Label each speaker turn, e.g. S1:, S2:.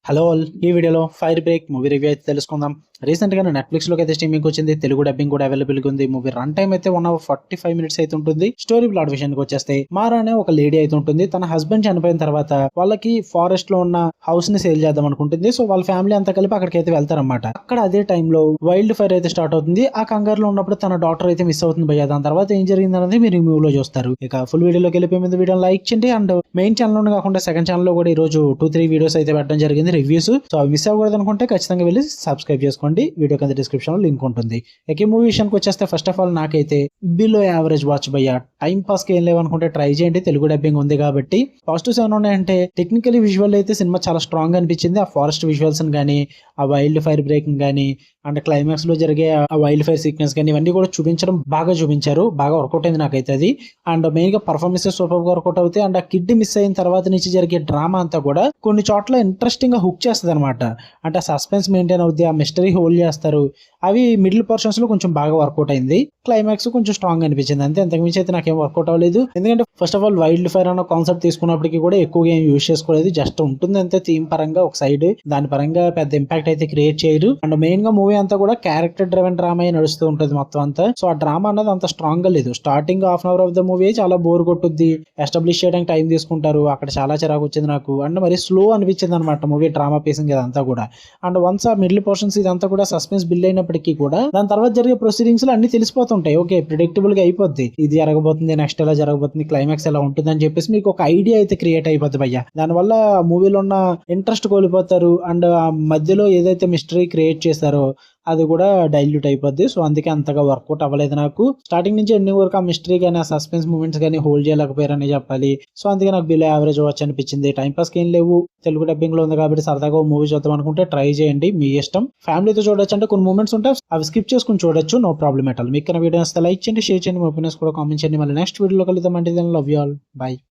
S1: Hello all, ఈ వీడియోలో fire break movie review అయితే తెలుసుకుందాం. రీసెంట్ గా నెట్ఫ్లిక్స్ లోకి అయితే స్ట్రీమింగ్ వచ్చింది. తెలుగు డబ్బింగ్ కూడా అవైలబుల్ గా ఉంది. మూవీ రన్ టైం అయితే 1 hour 45 minutes అయితే ఉంటుంది. స్టోరీ ప్లాట్ విషయానికి వచ్చేస్తే మారా అనే ఒక లేడీ అయితే ఉంటుంది. తన హస్బెండ్ చనిపోయిన తర్వాత వాళ్ళకి ఫారెస్ట్ లో ఉన్న హౌస్ ని సేల్ చేద్దాం అనుకుంటుంది. సో వాళ్ళ ఫ్యామిలీ అంతా కలిపి అక్కడికి అయితే వెళ్తారన్నమాట. అక్కడ అదే టైంలో వైల్డ్ ఫైర్ అయితే స్టార్ట్ అవుతుంది. ఆ కంగారులో ఉన్నప్పుడు తన డాక్టర్ అయితే మిస్ అవుతుంది భయ్యా. దాని తర్వాత ఏం జరిగింది అనేది మీరు ఈ మూవీలో చూస్తారు. ఇక ఫుల్ వీడియోలోకి వెళ్ళిపోయే ముందు వీడియో లైక్ చేయండి. అండ్ మెయిన్ ఛానల్ కాకుండా సెకండ్ ఛానల్ లో కూడా ఈ రోజు 2-3 వీడియోస్ అయితే పెట్టడం జరిగింది, రివ్యూస్. సో అవి మిస్ అవ్వకూడదు అనుకుంటే ఖచ్చితంగా వెళ్ళి సబ్స్క్రైబ్ చేసుకోండి. వీడియో కింద డిస్క్రిప్షన్ లో లింక్ ఉంటుంది. ఇక ఈ మూవీ విషయానికి వచ్చేస్తే ఫస్ట్ ఆఫ్ ఆల్ నాకైతే బిలో యావరేజ్ వాచ్ భయ్యా. టైం పాస్ కి ఏం లేవనుకుంటే ట్రై చేయండి. తెలుగు డబ్బింగ్ ఉంది కాబట్టి. పాజిటివ్స్ ఏమైనా ఉన్నాయంటే టెక్నికలీ విజువల్ అయితే సినిమా చాలా స్ట్రాంగ్ అనిపించింది. ఆ ఫారెస్ట్ విజువల్స్ కానీ, ఆ వైల్డ్ ఫైర్ బ్రేకింగ్ కానీ, అండ్ క్లైమాక్స్ లో జరిగే ఆ వైల్డ్ ఫైర్ సీక్వెన్స్ కానీ ఇవన్నీ కూడా బాగా చూపించారు. బాగా వర్కౌట్ అయింది నాకైతే అది. అండ్ మెయిన్ గా పర్ఫార్మెన్సెస్ సూపర్ గా వర్కౌట్ అవుతాయి. అండ్ ఆ కిడ్ మిస్ అయిన తర్వాత నుంచి జరిగే డ్రామా అంతా కూడా కొన్ని చోట్ల ఇంట్రెస్టింగ్ గా హుక్ చేస్తుంది అనమాట. అంటే సస్పెన్స్ మెయింటైన్ అవుద్ది, ఆ మిస్టరీ హోల్డ్ చేస్తారు. అవి మిడిల్ పోర్షన్స్ లో కొంచెం బాగా వర్కౌట్ అయింది. క్లైమాక్స్ కొంచెం స్ట్రాంగ్ అనిపించింది అంతే. అంతకుమించి అయితే నాకేం వర్కౌట్ అవ్వలేదు. ఎందుకంటే first of all wild fire అన్న కాన్సెప్ట్ తీసుకున్నప్పటికీ కూడా ఎక్కువగా ఏం యూజ్ చేసుకోలేదు. జస్ట్ ఉంటుంది అంతే థీమ్ పరంగా ఒక సైడ్. దాని పరంగా పెద్ద ఇంపాక్ట్ అయితే క్రియేట్ చేయరు. అండ్ మెయిన్ గా మూవీ అంతా కూడా క్యారెక్టర్ డ్రివెన్ డ్రామా నడుస్తూ ఉంటుంది మొత్తం అంతా. సో ఆ డ్రామా అన్నది అంత స్ట్రాంగ్ గా లేదు. Starting half an hour of the movie చాలా బోర్ కొట్టుద్ది. ఎస్టాబ్లిష్ చేయడానికి టైం తీసుకుంటారు. అక్కడ చాలా చిరాకు వచ్చింది నాకు. అండ్ మరి స్లో అనిపించింది అనమాట మూవీ డ్రామా పేసింగ్ ఇదంతా కూడా. అండ్ వన్స్ ఆ మిడిల్ పోర్షన్స్ ఇదంతా కూడా సస్పెన్స్ బిల్డ్ అయినప్పటికీ కూడా దాని తర్వాత జరిగే ప్రొసీడింగ్స్ లో అన్ని తెలిసిపోతుంటాయి. ఓకే, ప్రిడిక్టబుల్ గా అయిపోద్ది. ఇది జరగబోతుంది, నెక్స్ట్ ఎలా జరగబోతుంది, క్లైమాక్స్ ఎలా ఉంటుంది అని చెప్పేసి మీకు ఒక ఐడియా అయితే క్రియేట్ అయిపోద్ది భయ్య. దానివల్ల మూవీలో ఉన్న ఇంట్రెస్ట్ కోల్పోతారు. అండ్ ఆ మధ్యలో ఏదైతే మిస్టరీ క్రియేట్ చేశారో అది కూడా డైల్యూట్ అయిపోద్ది. సో అందుకే అంతగా వర్కౌట్ అవ్వలేదు నాకు. స్టార్టింగ్ నుంచి ఎండింగ్ వరకు ఆ మిస్టరీ కానీ, ఆ సస్పెన్స్ మూమెంట్స్ కానీ హోల్డ్ చేయలేకపోయారని చెప్పాలి. సో అందుకే నాకు బిలో యావరేజ్ వాచ్ అనిపించింది. టైం పాస్ ఏం లేవు, తెలుగు డబ్బింగ్ లో ఉంది కాబట్టి సరదాగా మూవీ చూద్దాం అనుకుంటే ట్రై చేయండి, మీ ఇష్టం. ఫ్యామిలీతో చూడొచ్చు అంటే కొన్ని మూమెంట్స్ ఉంటాయి, అవి స్కిప్ చేసుకుని చూడొచ్చు, నో ప్రాబ్లం ఎట్ ఆల్. మీకు వీడియో వస్తే లైక్ చేయండి, షేర్ చేయండి, మీ ఒపీనియన్స్ కూడా కామెంట్ చేయండి. మళ్ళీ నెక్స్ట్ వీడియోలో కలుద్దాం. అంటే లవ్ యూ ఆల్, బై.